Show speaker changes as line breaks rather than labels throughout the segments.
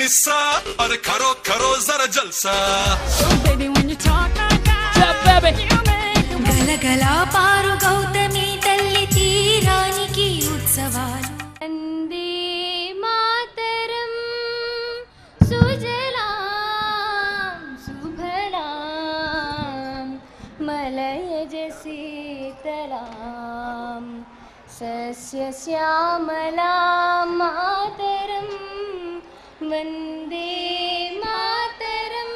निस्सा और करो करो जरा जलसा
గలగలా పారు గౌతమి తల్లి తీరానికి ఉత్సవాలు వందే మాతరం సుజలాం సుఫలాం మలయజ శీతలాం సస్యశ్యామలాం మాతరం వందే మాతరం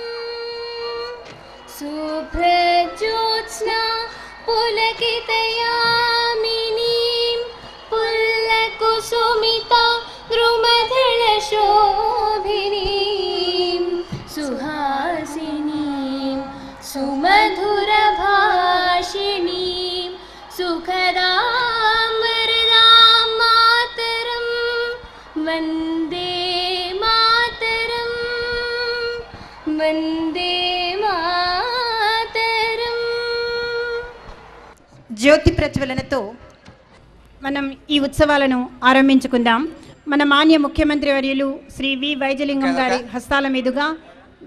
శుభ్రజ్యోత్స్నా పులకితయామినీం పుల్లకుసుమితా ద్రుమదళశోభినీం సుహాసినీం సుమధురభాషిణీం సుఖదాం వరదాం మాతరం వందే మాతరం వందే
జ్యోతి ప్రజ్వలనతో మనం ఈ ఉత్సవాలను ఆరంభించుకుందాం. మన మాన్య ముఖ్యమంత్రి వర్యులు శ్రీ వి వైద్యలింగం గారి హస్తాల మీదుగా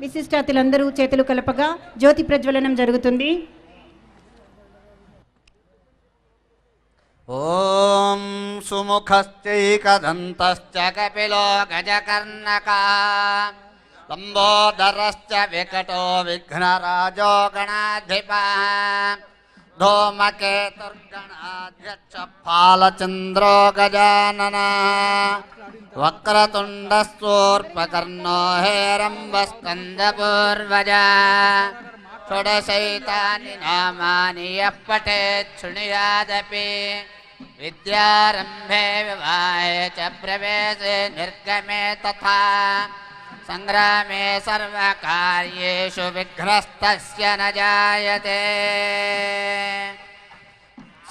విశిష్టాతులందరూ చేతులు కలపగా జ్యోతి ప్రజ్వలనం జరుగుతుంది.
ఓం సుముఖశ్చైకదంతశ్చ కపిలో గజకర్ణకా లంబోదరశ్చ వికటో విఘ్నరాజో గణాధిపా ధూమకేతుర్గణాధ్యక్ష ఫాలచంద్రో గజానన వక్రతుండస్తూర్పకర్ణో హేరంబస్కందపూర్వజ షోడశైతాని నామాని యః పఠేత్ శృణుయాదపి విద్యారంభే వివాహే చ ప్రవేశే నిర్గమే తథా సంగ్రామే సర్వకార్యేషు విఘ్నస్తస్య న జాయతే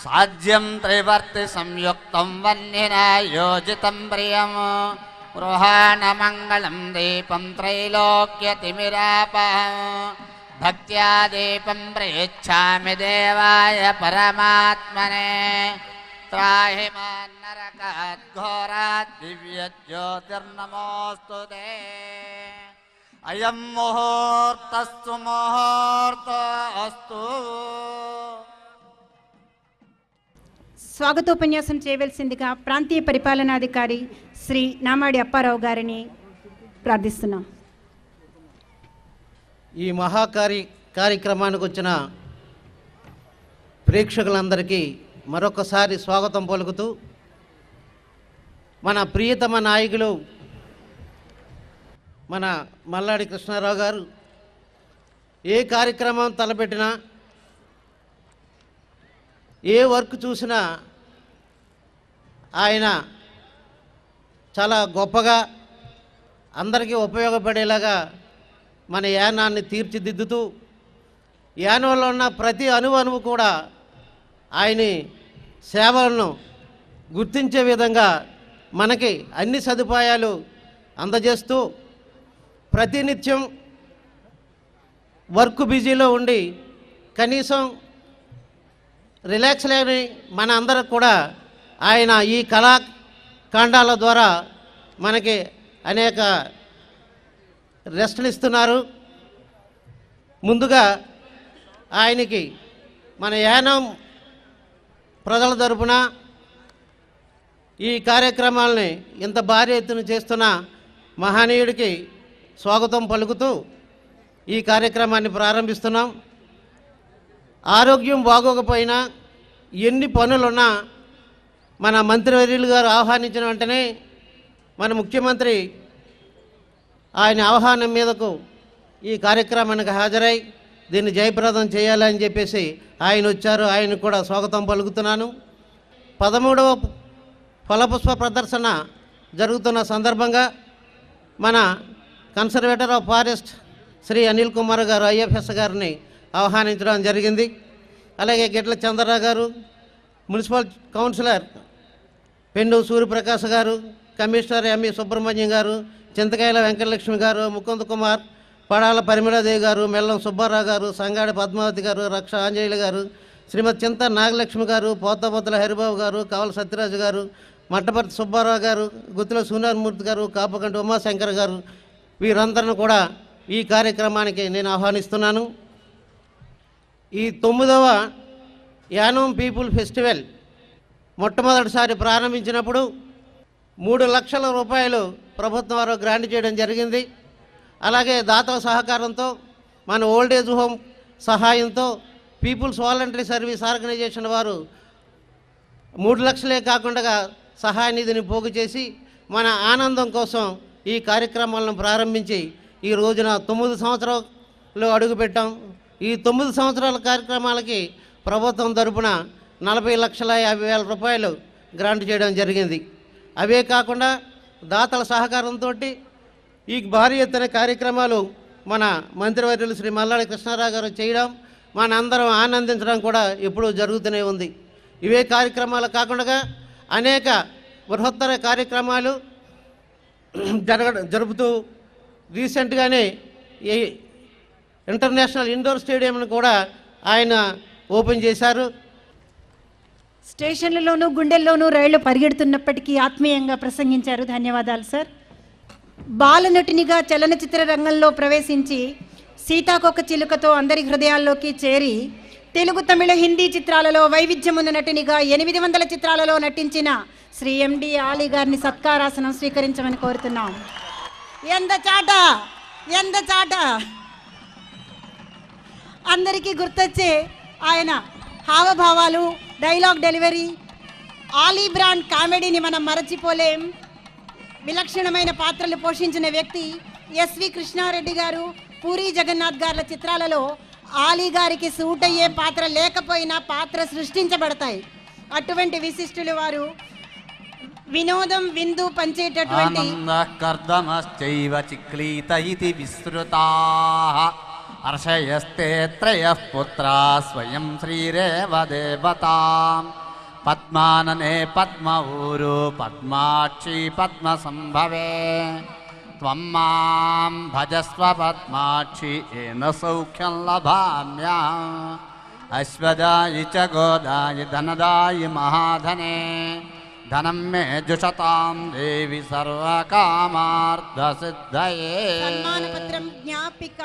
సాధ్యం త్రివర్తి సంయుక్తం వన్నినా యోజితం ప్రియం గృహాణ మంగళం దీపం త్రైలోక్యతిమిరాపహం భక్త్యా దీపం ప్రయచ్ఛామి దేవాయ పరమాత్మనే త్రాహి మాం నరకాత్ ఘోరాత్ దివ్యజ్యోతిర్నమోస్తుతే అయం ముహూర్తస్తు ముహూర్తోస్తు.
స్వాగతోపన్యాసం చేయవలసిందిగా ప్రాంతీయ పరిపాలనాధికారి శ్రీ నామాడి అప్పారావు గారిని ప్రార్థిస్తున్నాం.
ఈ కార్యక్రమానికి వచ్చిన ప్రేక్షకులందరికీ మరొకసారి స్వాగతం పలుకుతూ, మన ప్రియతమ నాయకులు మన మల్లాడి కృష్ణారావు గారు ఏ కార్యక్రమం తలపెట్టినా, ఏ వర్క్ చూసినా ఆయన చాలా గొప్పగా అందరికీ ఉపయోగపడేలాగా మన యానాన్ని తీర్చిదిద్దుతూ, యానంలో ఉన్న ప్రతి అణువు కూడా ఆయని సేవలను గుర్తించే విధంగా మనకి అన్ని సదుపాయాలు అందజేస్తూ, ప్రతినిత్యం వర్క్ బిజీలో ఉండి కనీసం రిలాక్స్ లేని మన అందరికి కూడా ఆయన ఈ కళాఖండాల ద్వారా మనకి అనేక రెస్టులు ఇస్తున్నారు. ముందుగా ఆయనకి మన యానం ప్రజల తరపున ఈ కార్యక్రమాలని ఇంత భారీ ఎత్తున చేస్తున్న మహనీయుడికి స్వాగతం పలుకుతూ ఈ కార్యక్రమాన్ని ప్రారంభిస్తున్నాం. ఆరోగ్యం బాగోకపోయినా, ఎన్ని పనులున్నా మన మంత్రివర్యులు గారు ఆహ్వానించిన వెంటనే మన ముఖ్యమంత్రి ఆయన ఆహ్వానం మీదకు ఈ కార్యక్రమానికి హాజరై దీన్ని జయప్రదం చేయాలని చెప్పేసి ఆయన వచ్చారు. ఆయనకు కూడా స్వాగతం పలుకుతున్నాను. 13వ ఫలపుష్ప ప్రదర్శన జరుగుతున్న సందర్భంగా మన conservator of forest Shri Anil Kumar గారు ఐఎఫ్ఎస్ గారిని ఆహ్వానించడం జరిగింది. అలాగే గిట్ల చంద్రరావు గారు, మున్సిపల్ కౌన్సిలర్ పెండు సూర్యప్రకాశ్ గారు, కమిషనర్ ఎంఈ సుబ్రహ్మణ్యం గారు, చింతకాయల వెంకటలక్ష్మి గారు, ముకుంద్ కుమార్, పడాల పరిమళదేవి గారు, మెల్లం సుబ్బారావు గారు, సంగాడి పద్మావతి గారు, రక్ష ఆంజనేయులు గారు, శ్రీమతి చింత నాగలక్ష్మి గారు, పోతపోతల హరిబాబు గారు, కావల సత్యరాజు గారు, మట్టపర్తి సుబ్బారావు గారు, గుత్తుల సూనారమూర్తి గారు, కాపకంటి ఉమాశంకర్ గారు, వీరందరిని కూడా ఈ కార్యక్రమానికి నేను ఆహ్వానిస్తున్నాను. ఈ 9వ యానం పీపుల్ ఫెస్టివల్ మొట్టమొదటిసారి ప్రారంభించినప్పుడు 3 లక్షల రూపాయలు ప్రభుత్వం వారు గ్రాంట్ చేయడం జరిగింది. అలాగే దాతల సహకారంతో మన ఓల్డేజ్ హోమ్ సహాయంతో పీపుల్స్ వాలంటరీ సర్వీస్ ఆర్గనైజేషన్ వారు 3 లక్షలే కాకుండా సహాయ నిధిని పోగు చేసి మన ఆనందం కోసం ఈ కార్యక్రమాలను ప్రారంభించి ఈ రోజున 9 సంవత్సరాలు అడుగుపెట్టాం. ఈ 9 సంవత్సరాల కార్యక్రమాలకి ప్రభుత్వం తరపున 40,50,000 రూపాయలు గ్రాంట్ చేయడం జరిగింది. అవే కాకుండా దాతల సహకారంతో ఈ భారీ ఎత్తున కార్యక్రమాలు మన మంత్రివర్యులు శ్రీ మల్లాడి కృష్ణారావు గారు చేయడం, మన అందరం ఆనందించడం కూడా ఎప్పుడూ జరుగుతూనే ఉంది. ఇవే కార్యక్రమాలు కాకుండా అనేక బృహత్తర కార్యక్రమాలు జరుపుతూ రీసెంట్గానే ఈ ఇంటర్నేషనల్ ఇండోర్ స్టేడియంను కూడా ఆయన ఓపెన్ చేశారు.
స్టేషన్లలోనూ గుండెల్లోనూ రైళ్లు పరిగెడుతున్నప్పటికీ ఆత్మీయంగా ప్రసంగించారు. ధన్యవాదాలు సార్. బాలనటునిగా చలనచిత్ర రంగంలో ప్రవేశించి సీతాకొక చిలుకతో అందరి హృదయాల్లోకి చేరి తెలుగు, తమిళ, హిందీ చిత్రాలలో వైవిధ్యమున్న నటునిగా 800 చిత్రాలలో నటించిన శ్రీ ఎండి ఆలీ గారిని సత్కారాసనం స్వీకరించమని కోరుతున్నాం. ఎంత చాట అందరికీ గుర్తొచ్చే ఆయన హావభావాలు, డైలాగ్ డెలివరీ, ఆలీ బ్రాండ్ కామెడీని మనం మరచిపోలేం. విలక్షణమైన పాత్రలు పోషించిన వ్యక్తి ఎస్వి కృష్ణారెడ్డి గారు, పూరి జగన్నాథ్ గారి చిత్రాలలో ఆలీ గారికి సూట్ అయ్యే పాత్ర లేకపోయినా పాత్ర సృష్టించబడతాయి. అటువంటి విశిష్టులు వారు. వినోదం విందు పంచేటటువంటి
కర్దమశ్చైవ చిక్లీత ఇతి విస్తృతాః హర్షయస్తే త్రయః పుత్రా స్వయం శ్రీరేవ దేవతాం పద్మాననే పద్మ ఊరు పద్మాక్షి పద్మ సంభవే త్వం మాం భజస్వ పద్మాక్షి ఏన సౌఖ్యం లభామ్యా అశ్వదాయి చ గోదాయి ధనదాయి మహాధనే ధనం మే జుషతాం దేవి సర్వకామార్థ సిద్ధయే.
సన్మానపత్రం, జ్ఞాపిక,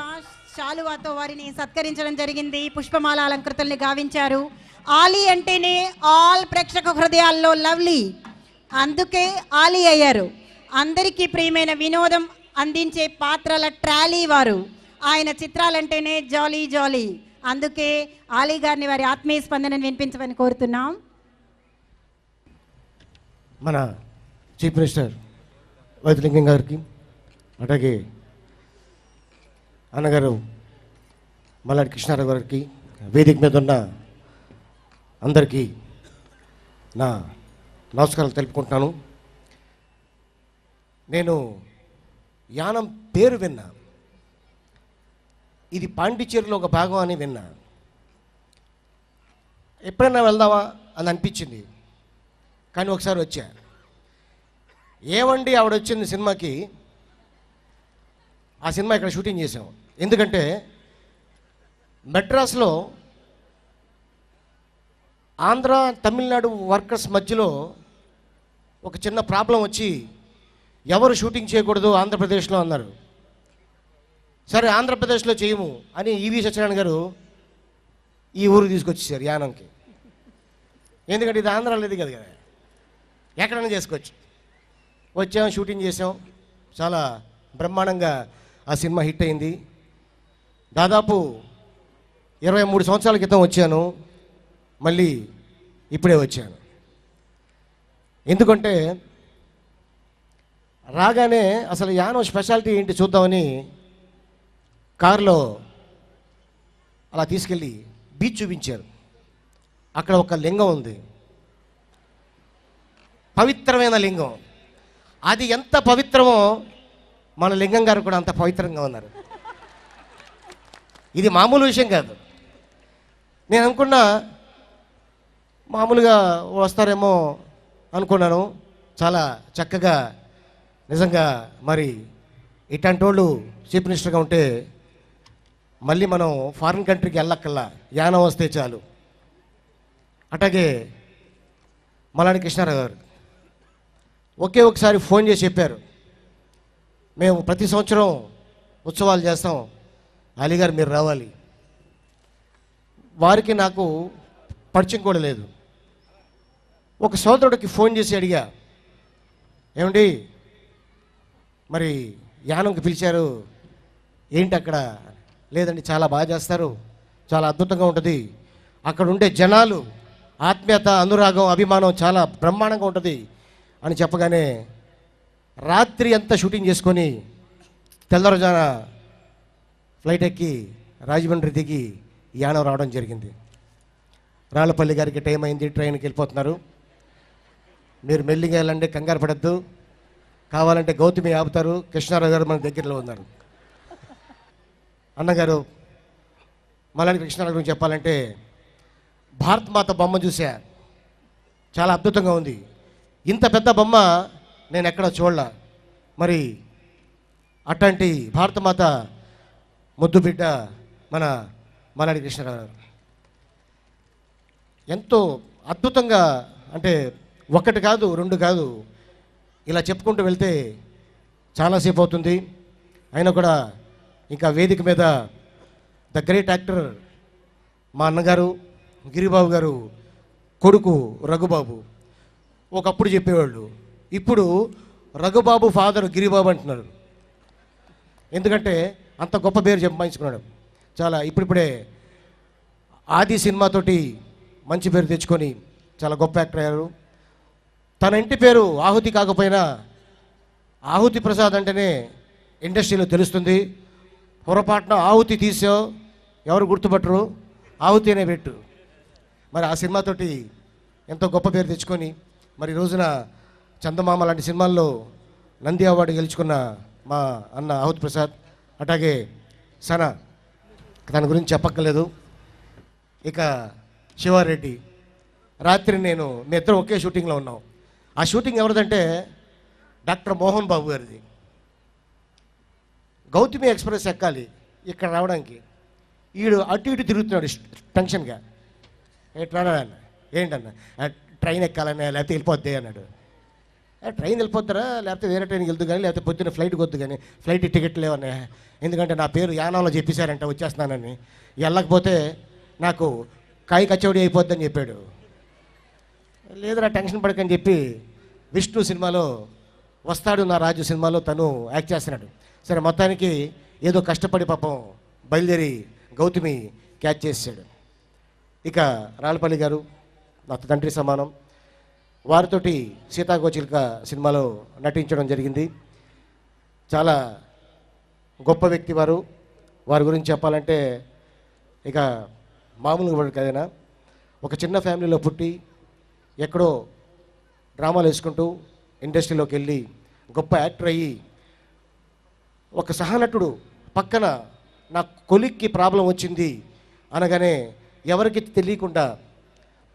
శాలువాతో వారిని సత్కరించడం జరిగింది. పుష్పమాల అలంకృతుల్ని గావించారు. ఆలీ అంటేనే ఆల్ ప్రేక్షక హృదయాల్లో లవ్లీ, అందుకే ఆలీ అయ్యారు. అందరికీ ప్రియమైన వినోదం అందించే పాత్రల ట్రాలీ వారు. ఆయన చిత్రాలంటేనే జాలీ జాలీ, అందుకే ఆలీ గారిని వారి ఆత్మీయ స్పందనను వినిపించమని కోరుతున్నాం.
మన చీఫ్ మినిస్టర్ వైద్యలింగం గారికి, అలాగే అన్నగారు మల్లాడి కృష్ణారావు గారికి, వేదిక మీద ఉన్న అందరికీ నా నమస్కారాలు తెలుపుకుంటున్నాను. నేను యానం పేరు విన్నా, ఇది పాండిచేరిలో ఒక భాగం అని విన్నా. ఎప్పుడైనా వెళ్దామా అని అనిపించింది, కానీ ఒకసారి వచ్చా. ఏమండి ఆవిడ వచ్చింది సినిమాకి, ఆ సినిమా ఇక్కడ షూటింగ్ చేసాం. ఎందుకంటే మెడ్రాస్లో ఆంధ్ర తమిళనాడు వర్కర్స్ మధ్యలో ఒక చిన్న ప్రాబ్లం వచ్చి ఎవరు షూటింగ్ చేయకూడదు ఆంధ్రప్రదేశ్లో అన్నారు. సరే ఆంధ్రప్రదేశ్లో చేయము అని ఈవి సత్యనారాయణ గారు ఈ ఊరికి తీసుకొచ్చేసారు, యానంకి. ఎందుకంటే ఇది ఆంధ్రాలో లేదు కదా, ఎక్కడైనా చేసుకోవచ్చు. వచ్చాం, షూటింగ్ చేసాం. చాలా బ్రహ్మాండంగా ఆ సినిమా హిట్ అయింది. దాదాపు 23 సంవత్సరాల క్రితం వచ్చాను, మళ్ళీ ఇప్పుడే వచ్చాను. ఎందుకంటే రాగానే అసలు యానం స్పెషాలిటీ ఏంటి చూద్దామని కారులో అలా తీసుకెళ్ళి బీచ్ చూపించారు. అక్కడ ఒక లింగం ఉంది, పవిత్రమైన లింగం. అది ఎంత పవిత్రమో మన లింగం గారు కూడా అంత పవిత్రంగా ఉన్నారు. ఇది మామూలు విషయం కాదు. నేను అనుకున్నా మామూలుగా వస్తారేమో అనుకున్నాను. చాలా చక్కగా, నిజంగా మరి ఇట్లాంటి వాళ్ళు చీఫ్ మినిస్టర్గా ఉంటే మళ్ళీ మనం ఫారిన్ కంట్రీకి వెళ్ళక్కల్లా, యానం వస్తే చాలు. అట్లాగే మల్లాడి కృష్ణారావు గారు ఒకే ఒకసారి ఫోన్ చేసి చెప్పారు, మేము ప్రతి సంవత్సరం ఉత్సవాలు చేస్తాం, అలీగారు మీరు రావాలి. వారికి నాకు పరిచయం కూడా లేదు. ఒక సోదరుడికి ఫోన్ చేసి అడిగా, ఏమండి మరి యానంకి పిలిచారు ఏంటి అక్కడ? లేదండి చాలా బాగా చేస్తారు, చాలా అద్భుతంగా ఉంటుంది, అక్కడ ఉండే జనాలు ఆత్మీయత, అనురాగం, అభిమానం చాలా బ్రహ్మాండంగా ఉంటుంది అని చెప్పగానే రాత్రి అంతా షూటింగ్ చేసుకొని తెల్లవారుజాన ఫ్లైట్ ఎక్కి రాజమండ్రి దిగి యానం రావడం జరిగింది. రాళ్ళపల్లి గారికి టైం అయింది, ట్రైన్కి వెళ్ళిపోతున్నారు, మీరు మెల్లిగా వెళ్ళండి, కంగారు పడద్దు, కావాలంటే గౌతమి ఆపుతారు, కృష్ణారావు గారు మన దగ్గరలో ఉన్నారు. అన్నగారు మళ్ళీ కృష్ణారావు గురించి చెప్పాలంటే భారత్ మాత బొమ్మ చూసా, చాలా అద్భుతంగా ఉంది. ఇంత పెద్ద బొమ్మ నేను ఎక్కడ చూడలా. మరి అట్లాంటి భారతమాత ముద్దు బిడ్డ మన మల్లాడి కృష్ణారావు గారు ఎంతో అద్భుతంగా, అంటే ఒకటి కాదు రెండు కాదు, ఇలా చెప్పుకుంటూ వెళ్తే చాలాసేపు అవుతుంది. అయినా కూడా ఇంకా వేదిక మీద ద గ్రేట్ యాక్టర్ మా అన్నగారు గిరిబాబు గారు కొడుకు రఘుబాబు ఒకప్పుడు చెప్పేవాళ్ళు, ఇప్పుడు రఘుబాబు ఫాదర్ గిరిబాబు అంటున్నారు. ఎందుకంటే అంత గొప్ప పేరు సంపాదించుకున్నాడు. చాలా ఇప్పుడిప్పుడే ఆది సినిమాతోటి మంచి పేరు తెచ్చుకొని చాలా గొప్ప యాక్టర్ అయ్యారు. తన ఇంటి పేరు ఆహుతి కాకపోయినా ఆహుతి ప్రసాద్ అంటేనే ఇండస్ట్రీలో తెలుస్తుంది. పొరపాటున ఆహుతి తీసావు ఎవరు గుర్తుపట్టరు, ఆహుతి అనే పెట్టు. మరి ఆ సినిమాతోటి ఎంతో గొప్ప పేరు తెచ్చుకొని మరి ఈ రోజున చందమామ లాంటి సినిమాల్లో నంది అవార్డు గెలుచుకున్న మా అన్న ఆహుతి ప్రసాద్, అట్లాగే సనా, దాని గురించి చెప్పక్కర్లేదు. ఇక శివారెడ్డి, రాత్రి మీ ఇద్దరం ఒకే షూటింగ్లో ఉన్నాం. ఆ షూటింగ్ ఎవరిదంటే డాక్టర్ మోహన్ బాబు గారిది. గౌతమి ఎక్స్ప్రెస్ ఎక్కాలి ఇక్కడ రావడానికి, ఈడు అటు ఇటు తిరుగుతున్నాడు టెన్షన్గా. ఎట్లా అన్న, ఏంటన్న ట్రైన్ ఎక్కాలన్నా లేకపోతే వెళ్ళిపోద్ది అన్నాడు. ట్రైన్ వెళ్ళిపోతారా లేకపోతే వేరే ట్రైన్కి వెళ్తూ కానీ లేకపోతే పొద్దున్న ఫ్లైట్కి వద్దు కానీ, ఫ్లైట్ టికెట్ లేవన్నా, ఎందుకంటే నా పేరు యానంలో చెప్పేశారంట వచ్చేస్తున్నానని, వెళ్ళకపోతే నాకు కాయి కచౌడి అయిపోద్దని చెప్పాడు. లేదురా టెన్షన్ పడకని చెప్పి విష్ణు సినిమాలో వస్తాడు నా రాజు సినిమాలో తను యాక్ట్ చేస్తున్నాడు. సరే మొత్తానికి ఏదో కష్టపడి పాపం బయలుదేరి గౌతమి క్యాచ్ చేసాడు. ఇక రాళ్ళపల్లి గారు నా తండ్రి సమానం, వారితోటి సీతాకోచిలుక సినిమాలో నటించడం జరిగింది. చాలా గొప్ప వ్యక్తి వారు. వారి గురించి చెప్పాలంటే ఇక మామూలుగా పడు కదైనా, ఒక చిన్న ఫ్యామిలీలో పుట్టి ఎక్కడో డ్రామాలు వేసుకుంటూ ఇండస్ట్రీలోకి వెళ్ళి గొప్ప యాక్టర్ అయ్యి, ఒక సహనటుడు పక్కన నా కొలిక్కి ప్రాబ్లం వచ్చింది అనగానే ఎవరికి తెలియకుండా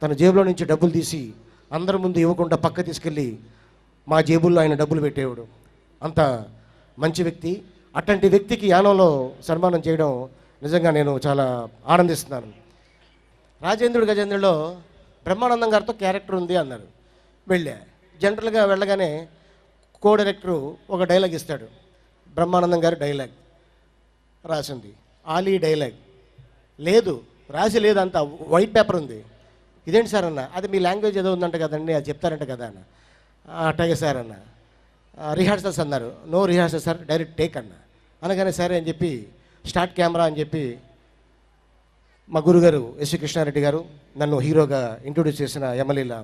తన జేబులో నుంచి డబ్బులు తీసి అందరి ముందు ఇవ్వకుండా పక్క తీసుకెళ్ళి మా జేబుల్లో ఆయన డబ్బులు పెట్టేవాడు. అంత మంచి వ్యక్తి. అట్లాంటి వ్యక్తికి యానంలో సన్మానం చేయడం నిజంగా నేను చాలా ఆనందిస్తున్నాను. రాజేంద్రుడు గజేంద్రులో బ్రహ్మానందం గారితో క్యారెక్టర్ ఉంది అన్నారు. వెళ్ళా. జనరల్గా వెళ్ళగానే కో డైరెక్టరు ఒక డైలాగ్ ఇస్తాడు. బ్రహ్మానందం గారి డైలాగ్ రాసింది, ఆలీ డైలాగ్ లేదు, రాసి లేదు, అంత వైట్ పేపర్ ఉంది. ఇదేంటి సార్ అన్న, అది మీ లాంగ్వేజ్ ఏదో ఉందంట కదండి, అది చెప్తారంట కదా అన్న. అట్లాగే సార్ అన్న. రిహార్సల్స్ అన్నారు. No rehearsal sir, direct take అన్న. అనగానే సరే అని చెప్పి స్టార్ట్ కెమెరా అని చెప్పి మా గురుగారు ఎస్వి కృష్ణారెడ్డి గారు నన్ను హీరోగా ఇంట్రొడ్యూస్ చేసిన ఎమ్మెల్యేల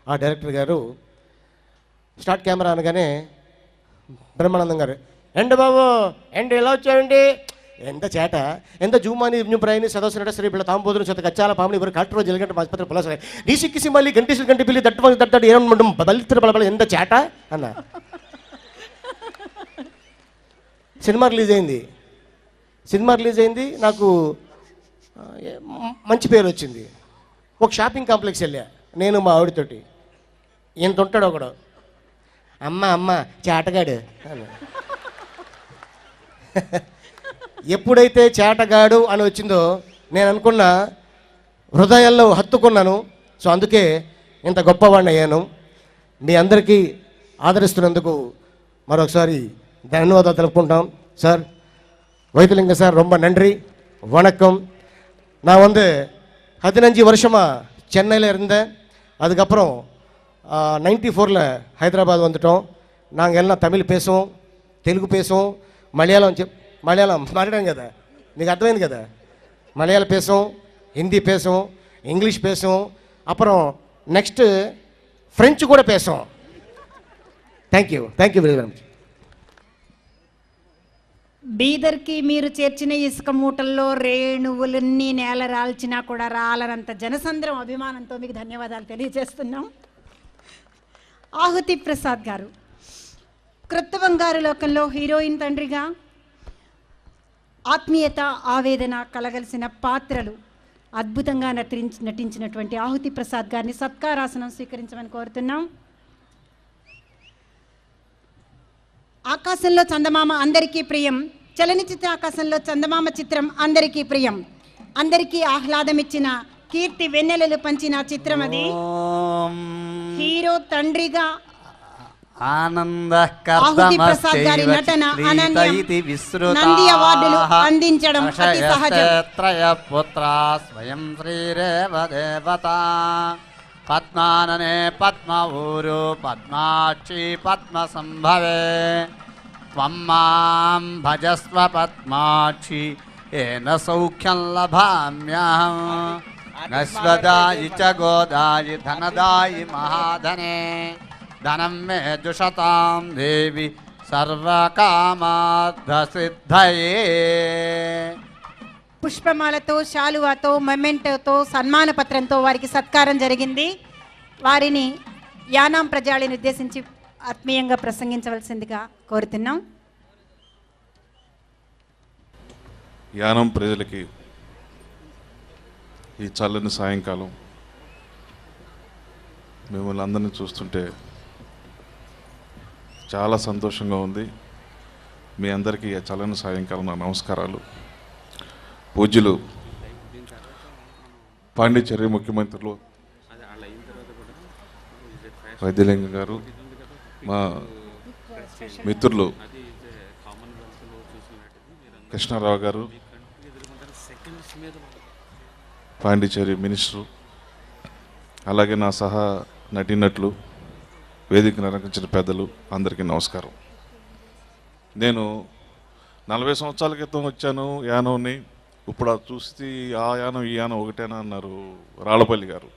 ఆ డైరెక్టర్ గారు స్టార్ట్ కెమెరా అనగానే బ్రహ్మానందం గారు, ఎండు బాబు ఎండు ఎలా వచ్చాయండి, ఎంత చేట, ఎంత జూమాని ప్రాయని సదస్సు శ్రీ పిల్ల తాంబోదులు చేత కచ్చాల పాముని ఎవరు కట్టరు జలగంట ఆసుపత్రి పొలస నీసిక్కిసి మళ్ళీ గంటేసి గంటి పిల్లి దట్టు ఏమంటాం బలిత్ర బలబల ఎంత చేట అన్న. సినిమా రిలీజ్ అయింది. నాకు మంచి పేరు వచ్చింది. ఒక షాపింగ్ కాంప్లెక్స్ వెళ్ళా నేను మా ఆవిడతోటి. ఇంత ఉంటాడు ఒకడు, అమ్మ చేటగాడు అని. ఎప్పుడైతే చేటగాడు అని వచ్చిందో నేను అనుకున్నా, హృదయాల్లో హత్తుకున్నాను. సో అందుకే ఇంత గొప్పవాడిని అయ్యాను. మీ అందరికీ ఆదరిస్తున్నందుకు మరొకసారి ధన్యవాదాలు తెలుపుకుంటాం. சார் வைத்திலிங்க சார் ரொம்ப நன்றி, வணக்கம். நான் 15 வருஷமாக சென்னையில் இருந்தேன். அதுக்கப்புறம் 94 ஹைதராபாத் வந்துட்டோம். நாங்கள் எல்லாம் தமிழ் பேசுவோம், తెలుగు பேசுவோம், మలయాళం మాట్లాడాం కదా, నీకు అర్థమైంది కదా. మలయాళం பேசுவோம், హిందీ பேசுவோம், ఇంగ్లీష్ பேசுவோம், அப்புறம் నెక్స్ట్ ఫ్రెంచ్ కూడా பேசுவோம். Thank you very much.
బీదర్కి మీరు చేర్చిన ఇసుక మూటల్లో రేణువులన్నీ నేల రాల్చినా కూడా రాలనంత జనసంద్రం అభిమానంతో మీకు ధన్యవాదాలు తెలియజేస్తున్నాం. ఆహుతి ప్రసాద్ గారు క్రొత్త బంగారు లోకంలో హీరోయిన్ తండ్రిగా ఆత్మీయత, ఆవేదన కలగలిసిన పాత్రలు అద్భుతంగా నటించినటువంటి ఆహుతి ప్రసాద్ గారిని సత్కారాసనం స్వీకరించమని కోరుతున్నాం. ఆకాశంలో చందమామ అందరికీ ప్రియం, చలనచిత్ర ఆకాశంలో చందమామ చిత్రం అందరికీ ప్రియం, అందరికీ ఆహ్లాదం ఇచ్చిన, కీర్తి వెన్నెలలు పంచిన చిత్రం అది. హీరో తండ్రిగా ఆహుతి ప్రసాద్ గారి నటన అనన్యం, నంది అవార్డులు అందించడం అతి సహజం.
పుత్ర స్వయం శ్రీరేవ దేవత పద్మాననే పద్మఊరు పద్మాక్షి పద్మ సంభవే త్వం మాం భజస్వ పద్మాక్షి ఏన సౌఖ్యం లభామ్యహం నశ్వదాయి చ గోదాయి ధనదాయి మహాధనే ధనం మే జుషతాం దేవి సర్వకామార్థసిద్ధయే.
పుష్పమాలతో, శాలువాతో, మెమెంటోతో, సన్మాన పత్రంతో వారికి సత్కారం జరిగింది. వారిని యానాం ప్రజాళిని ఉద్దేశించి ఆత్మీయంగా ప్రసంగించవలసిందిగా కోరుతున్నాం.
యానం ప్రజలకి ఈ చల్లని సాయంకాలం మిమ్మల్ని అందరినీ చూస్తుంటే చాలా సంతోషంగా ఉంది. మీ అందరికీ ఈ చల్లని సాయంకాలం నా నమస్కారాలు. పూజ్యులు పాండిచ్చేరి ముఖ్యమంత్రులు వైద్యలింగం గారు, మా మిత్రులు కృష్ణారావు గారు, పాండిచ్చేరి మినిస్టరు, అలాగే నా సహా నటీనటులు, వేదికను అలంకరించిన పెద్దలు అందరికీ నమస్కారం. నేను 40 సంవత్సరాల క్రితం వచ్చాను యానంని. ఇప్పుడు అది చూసి ఆ యానం ఈ యానం ఒకటేనా అన్నారు రాళ్ళపల్లి గారు.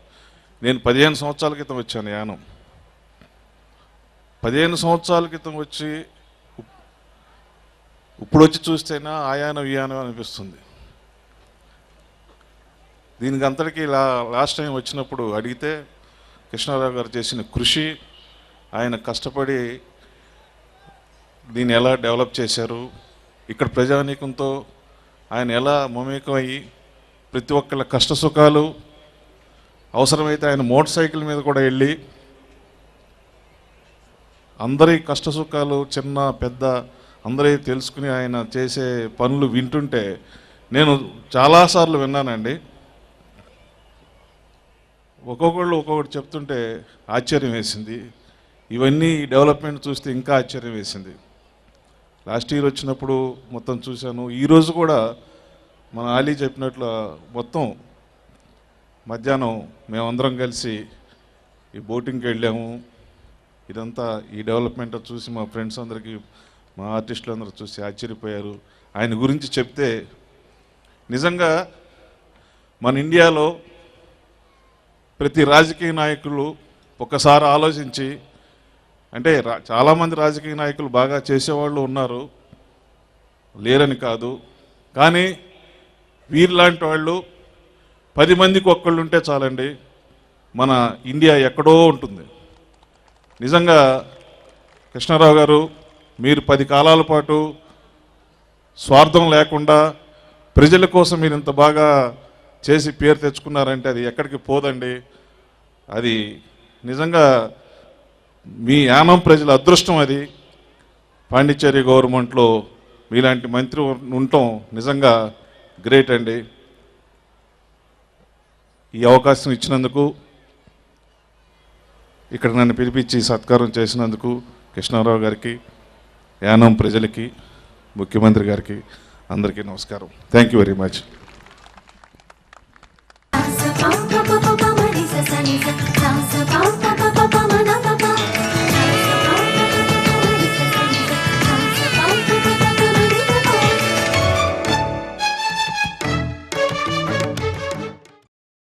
నేను 15 సంవత్సరాల క్రితం వచ్చాను యానం. 15 సంవత్సరాల క్రితం వచ్చి ఇప్పుడు వచ్చి చూస్తేనా ఆ యానం ఈ యానం అనిపిస్తుంది. దీనికి అంతటికీ లాస్ట్ టైం వచ్చినప్పుడు అడిగితే కృష్ణారావు గారు చేసిన కృషి, ఆయన కష్టపడి దీన్ని ఎలా డెవలప్ చేశారు, ఇక్కడ ప్రజానీకంతో ఆయన ఎలా మమేకం అయ్యి ప్రతి ఒక్కళ్ళ కష్ట సుఖాలు, అవసరమైతే ఆయన మోటార్ సైకిల్ మీద కూడా వెళ్ళి అందరి కష్ట సుఖాలు చిన్న పెద్ద అందరి తెలుసుకుని ఆయన చేసే పనులు వింటుంటే నేను చాలాసార్లు విన్నానండి. ఒక్కొక్కళ్ళు ఒక్కొక్కటి చెప్తుంటే ఆశ్చర్యం వేసింది. ఇవన్నీ డెవలప్మెంట్ చూస్తే ఇంకా ఆశ్చర్యం వేసింది. లాస్ట్ ఇయర్ వచ్చినప్పుడు మొత్తం చూశాను. ఈరోజు కూడా మన ఆలీ చెప్పినట్లు మొత్తం మధ్యాహ్నం మేమందరం కలిసి ఈ బోటింగ్కి వెళ్ళాము. ఇదంతా ఈ డెవలప్మెంట్ చూసి మా ఫ్రెండ్స్ అందరికీ, మా ఆర్టిస్టులు అందరూ చూసి ఆశ్చర్యపోయారు. ఆయన గురించి చెప్తే నిజంగా మన ఇండియాలో ప్రతి రాజకీయ నాయకులు ఒకసారి ఆలోచించి, అంటే చాలామంది రాజకీయ నాయకులు బాగా చేసేవాళ్ళు ఉన్నారు, లేరని కాదు, కానీ వీరిలాంటి వాళ్ళు 10 మందికి ఒక్కళ్ళు ఉంటే చాలండి, మన ఇండియా ఎక్కడో ఉంటుంది. నిజంగా కృష్ణారావు గారు, మీరు 10 కాలాల పాటు స్వార్థం లేకుండా ప్రజల కోసం మీరు ఇంత బాగా చేసి పేరు తెచ్చుకున్నారంటే అది ఎక్కడికి పోదండి. అది నిజంగా మీ యానం ప్రజల అదృష్టం. అది పాండిచ్చేరి గవర్నమెంట్లో మీలాంటి మంత్రి ఉండటం నిజంగా గ్రేట్ అండి. ఈ అవకాశం ఇచ్చినందుకు, ఇక్కడ నన్ను పిలిపించి సత్కారం చేసినందుకు కృష్ణారావు గారికి, యానం ప్రజలకి, ముఖ్యమంత్రి గారికి అందరికీ నమస్కారం. Thank you very much.